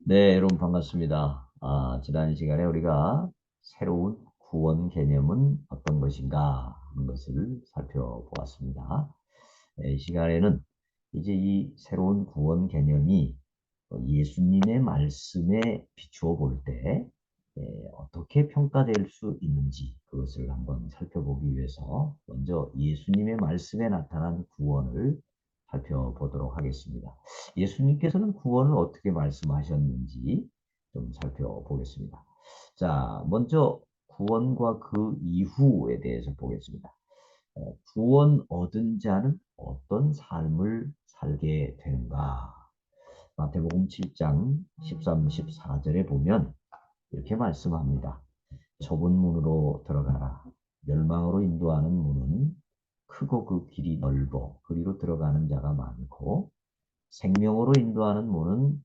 네, 여러분 반갑습니다. 지난 시간에 우리가 새로운 구원 개념은 어떤 것인가 하는 것을 살펴보았습니다. 이 시간에는 이제 이 새로운 구원 개념이 예수님의 말씀에 비추어 볼 때 어떻게 평가될 수 있는지 그것을 한번 살펴보기 위해서 먼저 예수님의 말씀에 나타난 구원을 살펴보도록 하겠습니다. 예수님께서는 구원을 어떻게 말씀하셨는지 좀 살펴보겠습니다. 자, 먼저 구원과 그 이후에 대해서 보겠습니다. 구원 얻은 자는 어떤 삶을 살게 되는가? 마태복음 7장 13, 14절에 보면 이렇게 말씀합니다. 좁은 문으로 들어가라. 멸망으로 인도하는 문은 크고 그 길이 넓어 그리로 들어가는 자가 많고 생명으로 인도하는 문은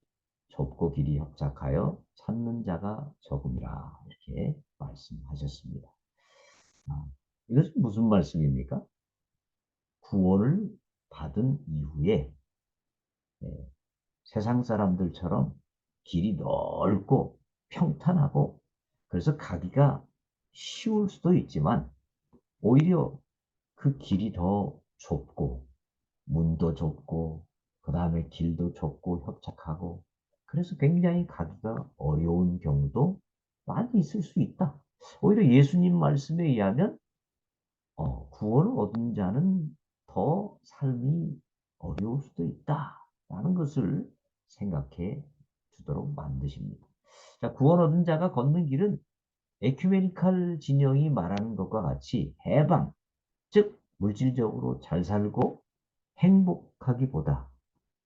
좁고 길이 협착하여 찾는 자가 적음이라 이렇게 말씀하셨습니다. 아, 이것은 무슨 말씀입니까? 구원을 받은 이후에 예, 세상 사람들처럼 길이 넓고 평탄하고 그래서 가기가 쉬울 수도 있지만 오히려 그 길이 더 좁고 문도 좁고 그 다음에 길도 좁고 협착하고 그래서 굉장히 가기가 어려운 경우도 많이 있을 수 있다. 오히려 예수님 말씀에 의하면 구원을 얻은 자는 더 삶이 어려울 수도 있다라는 것을 생각해 주도록 만드십니다. 자, 구원 얻은 자가 걷는 길은 에큐메니칼 진영이 말하는 것과 같이 해방, 즉 물질적으로 잘 살고 행복하기보다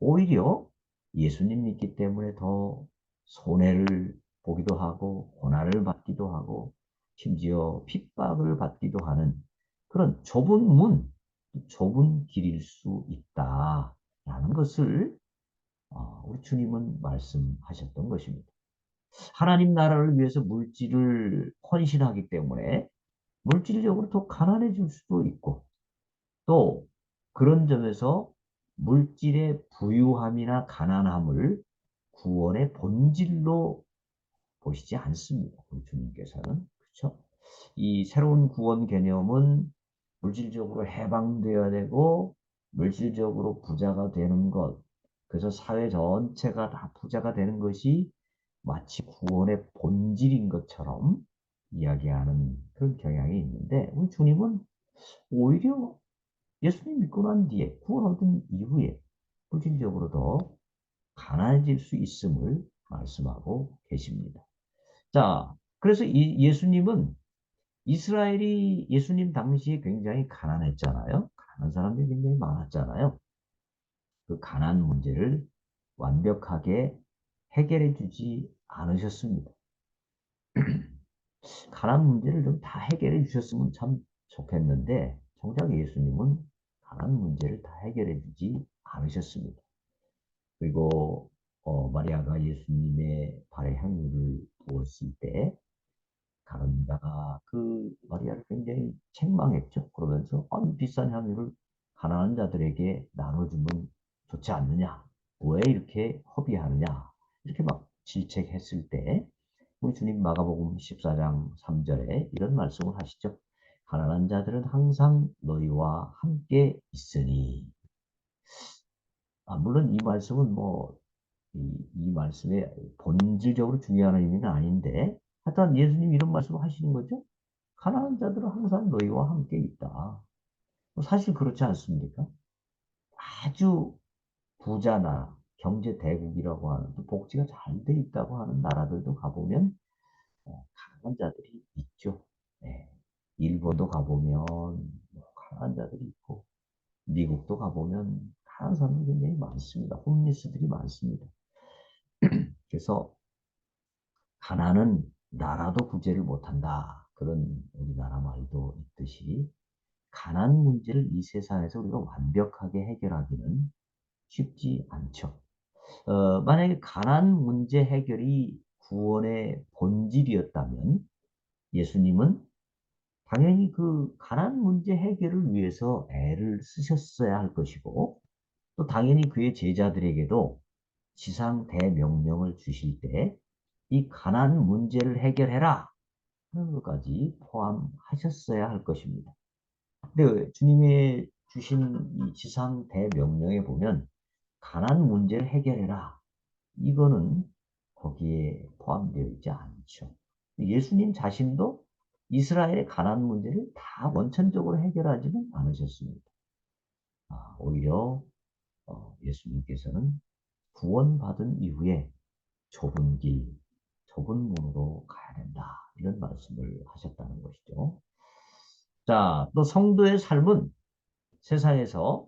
오히려 예수님 믿기 때문에 더 손해를 보기도 하고 고난을 받기도 하고 심지어 핍박을 받기도 하는 그런 좁은 문, 좁은 길일 수 있다라는 것을 우리 주님은 말씀하셨던 것입니다. 하나님 나라를 위해서 물질을 헌신하기 때문에 물질적으로 더 가난해질 수도 있고 또 그런 점에서 물질의 부유함이나 가난함을 구원의 본질로 보시지 않습니다. 우리 주님께서는. 그렇죠? 이 새로운 구원 개념은 물질적으로 해방되어야 되고 물질적으로 부자가 되는 것, 그래서 사회 전체가 다 부자가 되는 것이 마치 구원의 본질인 것처럼 이야기하는 그런 경향이 있는데 우리 주님은 오히려 예수님 믿고 난 뒤에 구원 얻은 이후에 물질적으로 더 가난해질 수 있음을 말씀하고 계십니다. 자, 그래서 이 예수님은 이스라엘이 예수님 당시에 굉장히 가난했잖아요. 가난한 사람들이 굉장히 많았잖아요. 그 가난 문제를 완벽하게 해결해 주지 않으셨습니다. 가난 문제를 좀 다 해결해 주셨으면 참 좋겠는데 정작 예수님은 가난 문제를 다 해결해 주지 않으셨습니다. 그리고 마리아가 예수님의 발에 향유를 부었을 때 가론다가 그 마리아를 굉장히 책망했죠. 그러면서 비싼 향유를 가난한 자들에게 나눠주면 좋지 않느냐? 왜 이렇게 허비하느냐? 이렇게 막 질책했을 때 우리 주님 마가복음 14장 3절에 이런 말씀을 하시죠. 가난한 자들은 항상 너희와 함께 있으니. 물론 이 말씀은 이 말씀의 본질적으로 중요한 의미는 아닌데, 하여튼 예수님 이런 말씀을 하시는 거죠. 가난한 자들은 항상 너희와 함께 있다. 사실 그렇지 않습니까? 아주 부자나 경제 대국이라고 하는 또 복지가 잘 돼 있다고 하는 나라들도 가보면 가난한 자들이 있죠. 네. 일본도 가보면 가난한 자들이 있고 미국도 가보면 가난한 사람들이 굉장히 많습니다. 홈리스들이 많습니다. 그래서 가난은 나라도 구제를 못한다. 그런 우리나라 말도 있듯이 가난 문제를 이 세상에서 우리가 완벽하게 해결하기는 쉽지 않죠. 만약에 가난 문제 해결이 구원의 본질이었다면 예수님은 당연히 그 가난 문제 해결을 위해서 애를 쓰셨어야 할 것이고 또 당연히 그의 제자들에게도 지상 대명령을 주실 때 이 가난 문제를 해결해라 하는 것까지 포함하셨어야 할 것입니다. 근데 주님이 주신 이 지상 대명령에 보면 가난 문제를 해결해라 이거는 거기에 포함되어 있지 않죠. 예수님 자신도 이스라엘의 가난 문제를 다 원천적으로 해결하지는 않으셨습니다. 오히려 예수님께서는 구원받은 이후에 좁은 길, 좁은 문으로 가야 된다. 이런 말씀을 하셨다는 것이죠. 자, 또 성도의 삶은 세상에서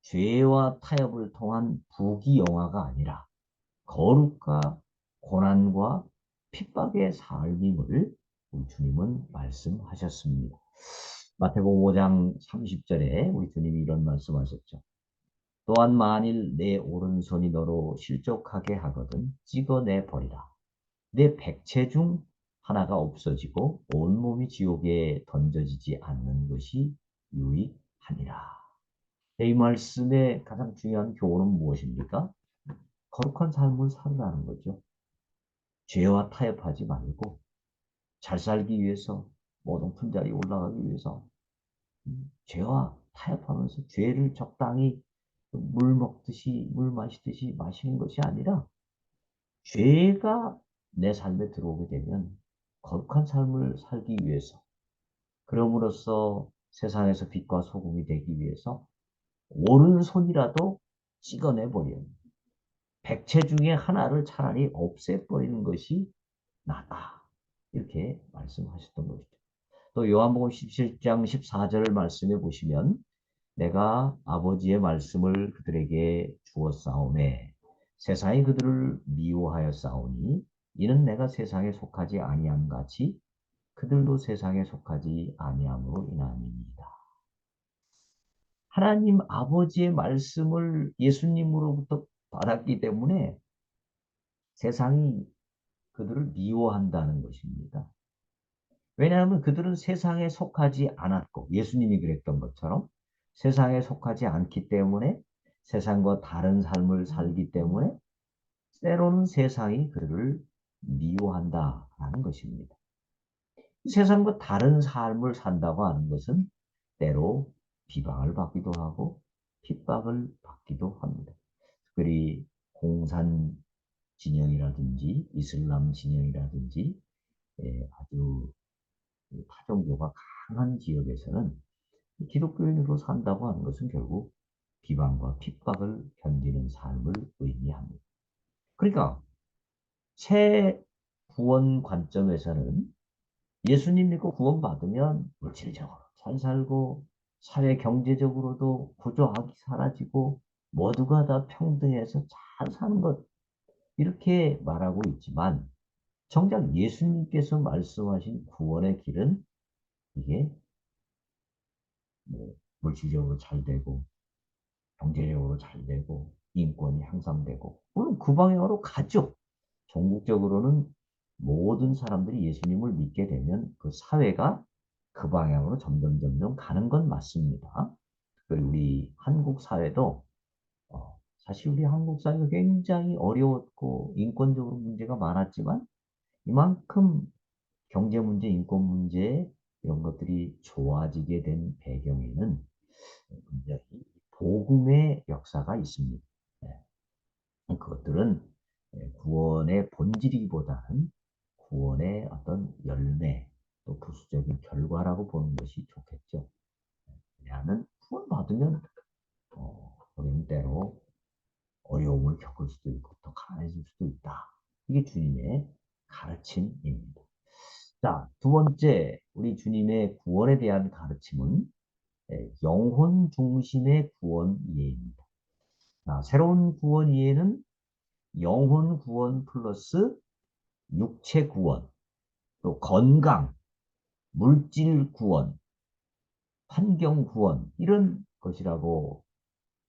죄와 타협을 통한 부귀영화가 아니라 거룩과 고난과 핍박의 삶임을 우리 주님은 말씀하셨습니다. 마태복음 5장 30절에 우리 주님이 이런 말씀하셨죠. 또한 만일 내 오른손이 너로 실족하게 하거든 찍어내 버리라. 내 백체 중 하나가 없어지고 온몸이 지옥에 던져지지 않는 것이 유익하니라. 이 말씀의 가장 중요한 교훈은 무엇입니까? 거룩한 삶을 살라는 거죠. 죄와 타협하지 말고 잘 살기 위해서 높은 자리에 올라가기 위해서 죄와 타협하면서 죄를 적당히 물 먹듯이 물 마시듯이 마시는 것이 아니라 죄가 내 삶에 들어오게 되면 거룩한 삶을 살기 위해서 그럼으로써 세상에서 빛과 소금이 되기 위해서 오른손이라도 찍어내버려 백체 중에 하나를 차라리 없애버리는 것이 낫다. 이렇게 말씀하셨던 것이죠. 또 요한복음 17장 14절 말씀해 보시면 내가 아버지의 말씀을 그들에게 주었사오매 세상이 그들을 미워하였사오니 이는 내가 세상에 속하지 아니함 같이 그들도 세상에 속하지 아니함으로 인함입니다. 하나님 아버지의 말씀을 예수님으로부터 받았기 때문에 세상이 그들을 미워한다는 것입니다. 왜냐하면 그들은 세상에 속하지 않았고 예수님이 그랬던 것처럼 세상에 속하지 않기 때문에 세상과 다른 삶을 살기 때문에 때로는 세상이 그들을 미워한다라는 것입니다. 세상과 다른 삶을 산다고 하는 것은 때로 비방을 받기도 하고 핍박을 받기도 합니다. 특별히 공산 진영이라든지 이슬람 진영이라든지 아주 타종교가 강한 지역에서는 기독교인으로 산다고 하는 것은 결국 비방과 핍박을 견디는 삶을 의미합니다. 그러니까 새 구원 관점에서는 예수님 믿고 구원받으면 물질적으로 잘 살고 사회 경제적으로도 부조하기 사라지고 모두가 다 평등해서 잘 사는 것 이렇게 말하고 있지만 정작 예수님께서 말씀하신 구원의 길은 이게 물질적으로 잘 되고 경제적으로 잘 되고 인권이 향상되고 물론 그 방향으로 가죠. 종국적으로는 모든 사람들이 예수님을 믿게 되면 그 사회가 그 방향으로 점점 가는 건 맞습니다. 특별히 우리 한국 사회도 사실 우리 한국 사회가 굉장히 어려웠고 인권적으로 문제가 많았지만 이만큼 경제 문제, 인권 문제 이런 것들이 좋아지게 된 배경에는 분명히 복음의 역사가 있습니다. 그것들은 구원의 본질이기보다는 구원의 어떤 열매 또 부수적인 결과라고 보는 것이 좋겠죠. 왜냐하면 구원받으면 우리는 때로 어려움을 겪을 수도 있고 더 강해질 수도 있다. 이게 주님의 가르침입니다. 자, 두 번째 우리 주님의 구원에 대한 가르침은 영혼 중심의 구원 이해입니다. 자, 새로운 구원 이해는 영혼 구원 플러스 육체 구원, 또 건강, 물질 구원, 환경 구원 이런 것이라고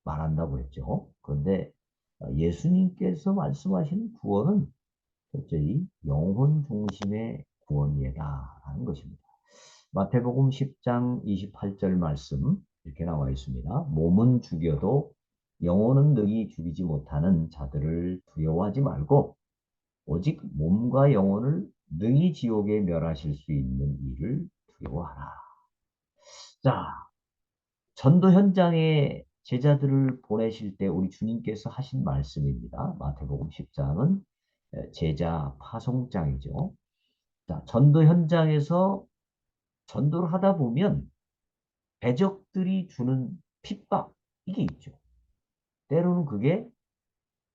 말한다고 했죠. 그런데 예수님께서 말씀하시는 구원은 철저히 영혼 중심의 구원이다라는 것입니다. 마태복음 10장 28절 말씀 이렇게 나와 있습니다. 몸은 죽여도 영혼은 능히 죽이지 못하는 자들을 두려워하지 말고 오직 몸과 영혼을 능히 지옥에 멸하실 수 있는 이를 두려워하라. 자, 전도 현장에 제자들을 보내실 때 우리 주님께서 하신 말씀입니다. 마태복음 10장은 제자 파송장이죠. 자, 전도 현장에서 전도를 하다 보면 배적들이 주는 핍박, 이게 있죠. 때로는 그게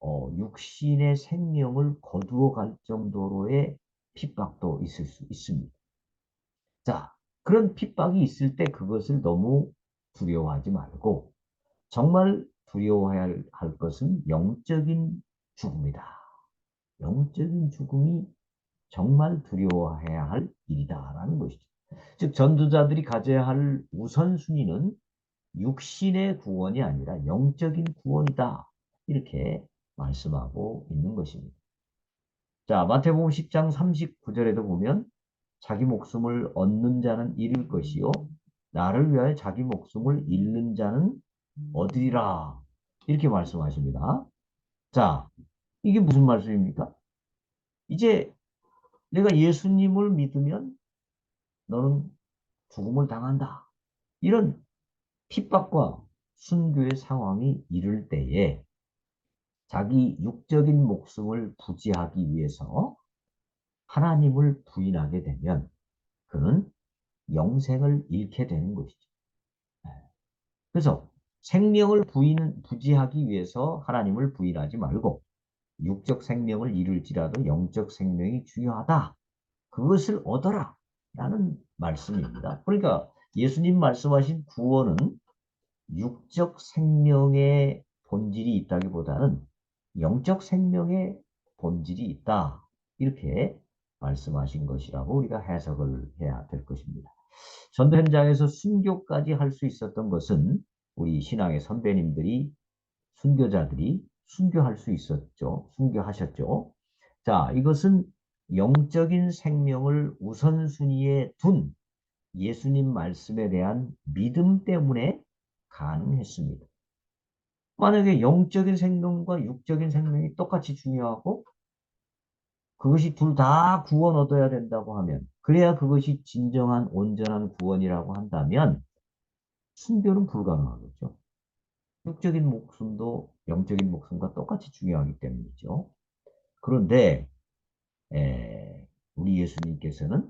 육신의 생명을 거두어 갈 정도로의 핍박도 있을 수 있습니다. 자, 그런 핍박이 있을 때 그것을 너무 두려워하지 말고 정말 두려워해야 할 것은 영적인 죽음이다. 영적인 죽음이 정말 두려워해야 할 일이다라는 것이죠. 즉 전도자들이 가져야 할 우선순위는 육신의 구원이 아니라 영적인 구원이다. 이렇게 말씀하고 있는 것입니다. 자, 마태복음 10장 39절에도 보면 자기 목숨을 얻는 자는 잃을 것이요 나를 위하여 자기 목숨을 잃는 자는 얻으리라. 이렇게 말씀하십니다. 자, 이게 무슨 말씀입니까? 이제 내가 예수님을 믿으면 너는 죽음을 당한다. 이런 핍박과 순교의 상황이 이를 때에 자기 육적인 목숨을 부지하기 위해서 하나님을 부인하게 되면 그는 영생을 잃게 되는 것이죠. 그래서 생명을 부지하기 위해서 하나님을 부인하지 말고 육적 생명을 잃을지라도 영적 생명이 중요하다. 그것을 얻어라. 라는 말씀입니다. 그러니까 예수님 말씀하신 구원은 육적 생명의 본질이 있다기보다는 영적 생명의 본질이 있다. 이렇게 말씀하신 것이라고 우리가 해석을 해야 될 것입니다. 전도 현장에서 순교까지 할 수 있었던 것은 우리 신앙의 선배님들이 순교자들이 순교할 수 있었죠. 순교하셨죠. 자, 이것은 영적인 생명을 우선순위에 둔 예수님 말씀에 대한 믿음 때문에 가능했습니다. 만약에 영적인 생명과 육적인 생명이 똑같이 중요하고 그것이 둘 다 구원 얻어야 된다고 하면 그래야 그것이 진정한 온전한 구원이라고 한다면 순교는 불가능하겠죠. 육적인 목숨도 영적인 목숨과 똑같이 중요하기 때문이죠. 그런데 우리 예수님께서는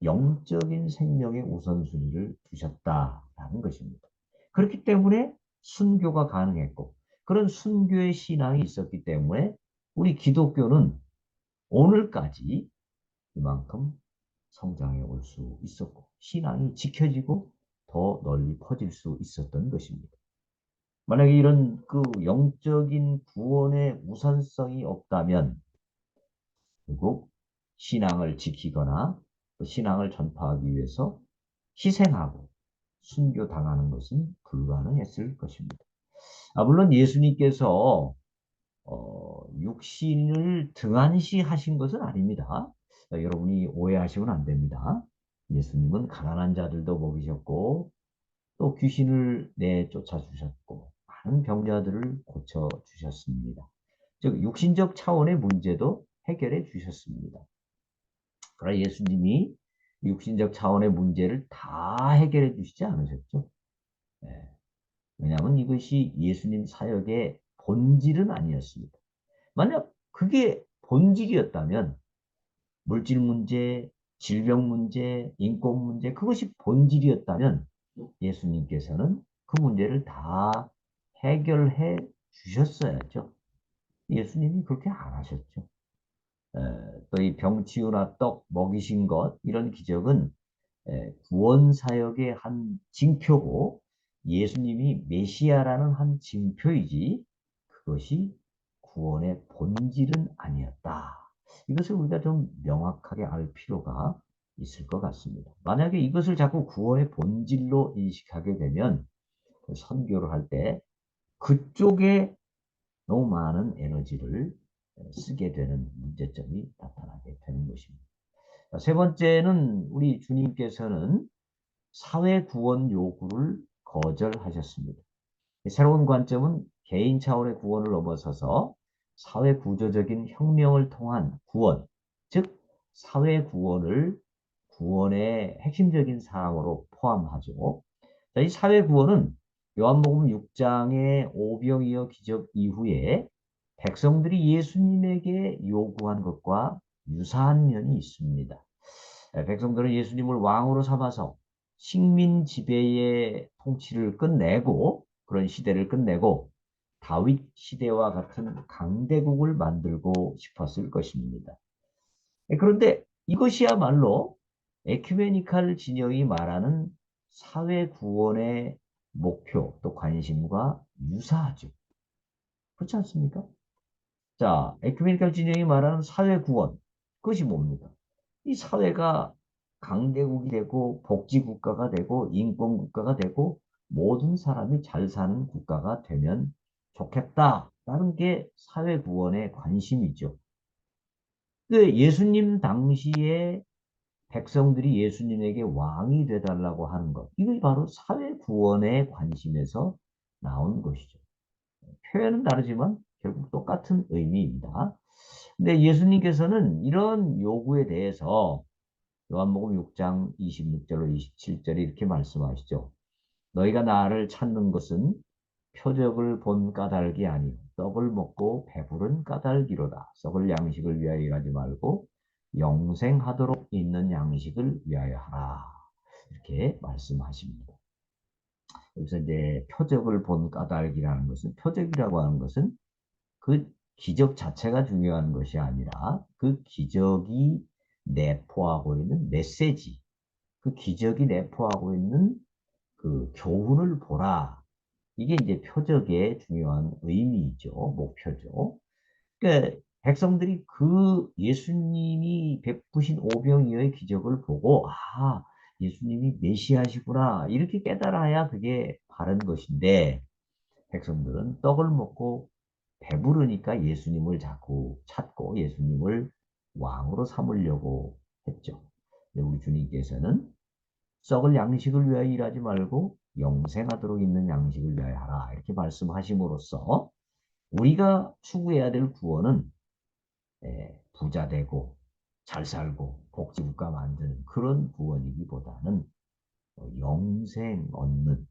영적인 생명의 우선순위를 두셨다라는 것입니다. 그렇기 때문에 순교가 가능했고 그런 순교의 신앙이 있었기 때문에 우리 기독교는 오늘까지 이만큼 성장해 올 수 있었고 신앙이 지켜지고 더 널리 퍼질 수 있었던 것입니다. 만약에 이런 그 영적인 구원의 우선성이 없다면 결국 신앙을 지키거나 또 신앙을 전파하기 위해서 희생하고 순교당하는 것은 불가능했을 것입니다. 물론 예수님께서 육신을 등한시하신 것은 아닙니다. 여러분이 오해하시면 안 됩니다. 예수님은 가난한 자들도 먹이셨고 또 귀신을 내쫓아 주셨고 많은 병자들을 고쳐 주셨습니다. 즉 육신적 차원의 문제도 해결해 주셨습니다. 그러나 예수님이 육신적 차원의 문제를 다 해결해 주시지 않으셨죠. 네. 왜냐하면 이것이 예수님 사역의 본질은 아니었습니다. 만약 그게 본질이었다면 물질 문제, 질병 문제, 인권 문제 그것이 본질이었다면 예수님께서는 그 문제를 다 해결해 주셨어야죠. 예수님이 그렇게 안 하셨죠. 또 이 병치유나 떡 먹이신 것 이런 기적은 구원 사역의 한 징표고 예수님이 메시아라는 한 징표이지 그것이 구원의 본질은 아니었다. 이것을 우리가 좀 명확하게 알 필요가 있을 것 같습니다. 만약에 이것을 자꾸 구원의 본질로 인식하게 되면 선교를 할 때 그쪽에 너무 많은 에너지를 쓰게 되는 문제점이 나타나게 되는 것입니다. 세 번째는 우리 주님께서는 사회 구원 요구를 거절하셨습니다. 새로운 관점은 개인 차원의 구원을 넘어서서 사회 구조적인 혁명을 통한 구원, 즉 사회 구원을 구원의 핵심적인 사항으로 포함하죠. 자, 이 사회 구원은 요한복음 6장의 오병이어 기적 이후에 백성들이 예수님에게 요구한 것과 유사한 면이 있습니다. 백성들은 예수님을 왕으로 삼아서 식민 지배의 통치를 끝내고 그런 시대를 끝내고 다윗 시대와 같은 강대국을 만들고 싶었을 것입니다. 그런데 이것이야말로 에큐메니칼 진영이 말하는 사회 구원의 목표 또 관심과 유사하죠. 그렇지 않습니까? 자, 에큐메니칼 진영이 말하는 사회 구원, 그것이 뭡니까? 이 사회가 강대국이 되고 복지국가가 되고 인권국가가 되고 모든 사람이 잘 사는 국가가 되면 좋겠다라는 게 사회 구원의 관심이죠. 그 예수님 당시에 백성들이 예수님에게 왕이 되달라고 하는 것, 이게 바로 사회 구원의 관심에서 나온 것이죠. 표현은 다르지만 결국 똑같은 의미입니다. 근데 예수님께서는 이런 요구에 대해서 요한복음 6장 26절로 27절에 이렇게 말씀하시죠. 너희가 나를 찾는 것은 표적을 본 까닭이 아니요 떡을 먹고 배부른 까닭이로다. 썩을 양식을 위하여 일하지 말고 영생하도록 있는 양식을 위하여 하라. 이렇게 말씀하십니다. 여기서 이제 표적을 본 까닭이라는 것은 표적이라고 하는 것은 그 기적 자체가 중요한 것이 아니라 그 기적이 내포하고 있는 메시지, 그 기적이 내포하고 있는 그 교훈을 보라. 이게 이제 표적의 중요한 의미이죠. 목표죠. 그러니까 백성들이 그 예수님이 베푸신 오병이어의 기적을 보고 아, 예수님이 메시아시구나. 이렇게 깨달아야 그게 바른 것인데 백성들은 떡을 먹고 배부르니까 예수님을 자꾸 찾고 예수님을 왕으로 삼으려고 했죠. 근데 우리 주님께서는 썩을 양식을 위하여 일하지 말고 영생하도록 있는 양식을 위하여 하라. 이렇게 말씀하심으로써 우리가 추구해야 될 구원은 부자 되고 잘 살고 복지국가 만드는 그런 구원이기보다는 영생 얻는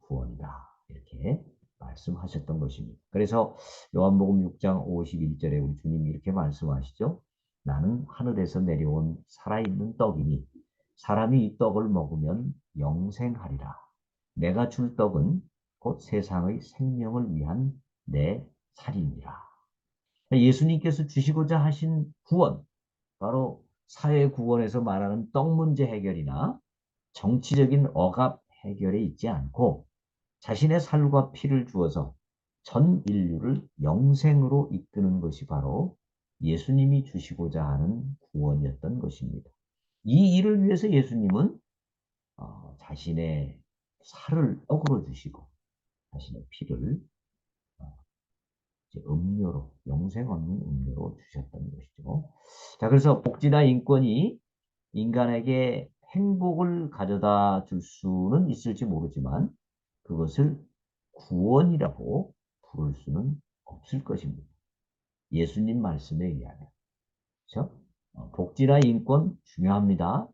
구원이다. 이렇게 말씀하셨던 것입니다. 그래서 요한복음 6장 51절에 우리 주님이 이렇게 말씀하시죠. 나는 하늘에서 내려온 살아있는 떡이니 사람이 이 떡을 먹으면 영생하리라. 내가 줄 떡은 곧 세상의 생명을 위한 내 살이니라. 예수님께서 주시고자 하신 구원, 바로 사회 구원에서 말하는 떡 문제 해결이나 정치적인 억압 해결에 있지 않고 자신의 살과 피를 주어서 전 인류를 영생으로 이끄는 것이 바로 예수님이 주시고자 하는 구원이었던 것입니다. 이 일을 위해서 예수님은 자신의 살을 떡으로 주시고 자신의 피를 음료로, 영생 얻는 음료로 주셨던 것이죠. 자, 그래서 복지나 인권이 인간에게 행복을 가져다 줄 수는 있을지 모르지만 그것을 구원이라고 부를 수는 없을 것입니다. 예수님 말씀에 의하면. 그렇죠? 복지나 인권 중요합니다.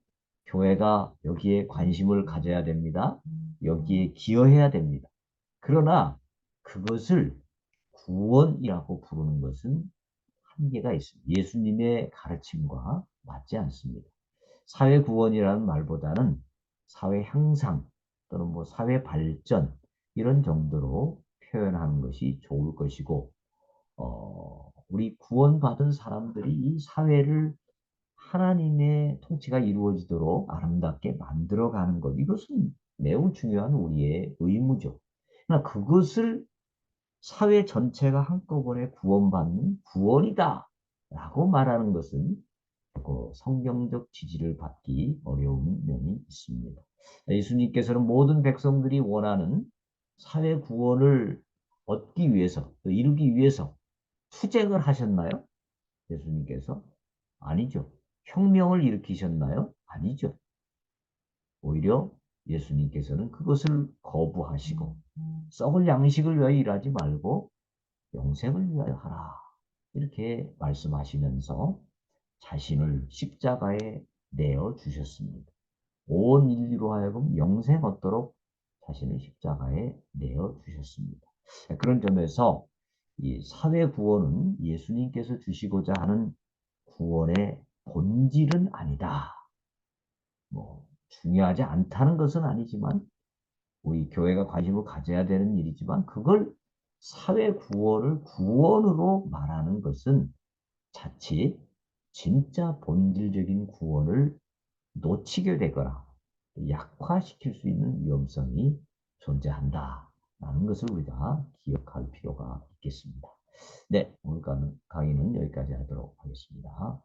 교회가 여기에 관심을 가져야 됩니다. 여기에 기여해야 됩니다. 그러나 그것을 구원이라고 부르는 것은 한계가 있습니다. 예수님의 가르침과 맞지 않습니다. 사회 구원이라는 말보다는 사회 향상 또는 뭐 사회 발전 이런 정도로 표현하는 것이 좋을 것이고 우리 구원받은 사람들이 이 사회를 하나님의 통치가 이루어지도록 아름답게 만들어가는 것 이것은 매우 중요한 우리의 의무죠. 그러나 그것을 사회 전체가 한꺼번에 구원받는 구원이다 라고 말하는 것은 성경적 지지를 받기 어려운 면이 있습니다. 예수님께서는 모든 백성들이 원하는 사회 구원을 얻기 위해서, 또 이루기 위해서 투쟁을 하셨나요? 예수님께서? 아니죠. 혁명을 일으키셨나요? 아니죠. 오히려 예수님께서는 그것을 거부하시고 썩을 양식을 위하여 일하지 말고 영생을 위하여 하라. 이렇게 말씀하시면서 자신을 십자가에 내어 주셨습니다. 온 인류로 하여금 영생 얻도록 자신을 십자가에 내어 주셨습니다. 그런 점에서 이 사회 구원은 예수님께서 주시고자 하는 구원의 본질은 아니다. 뭐 중요하지 않다는 것은 아니지만 우리 교회가 관심을 가져야 되는 일이지만 그걸 사회 구원을 구원으로 말하는 것은 자칫 진짜 본질적인 구원을 놓치게 되거나 약화시킬 수 있는 위험성이 존재한다라는 것을 우리가 기억할 필요가 있겠습니다. 네, 오늘 강의는 여기까지 하도록 하겠습니다.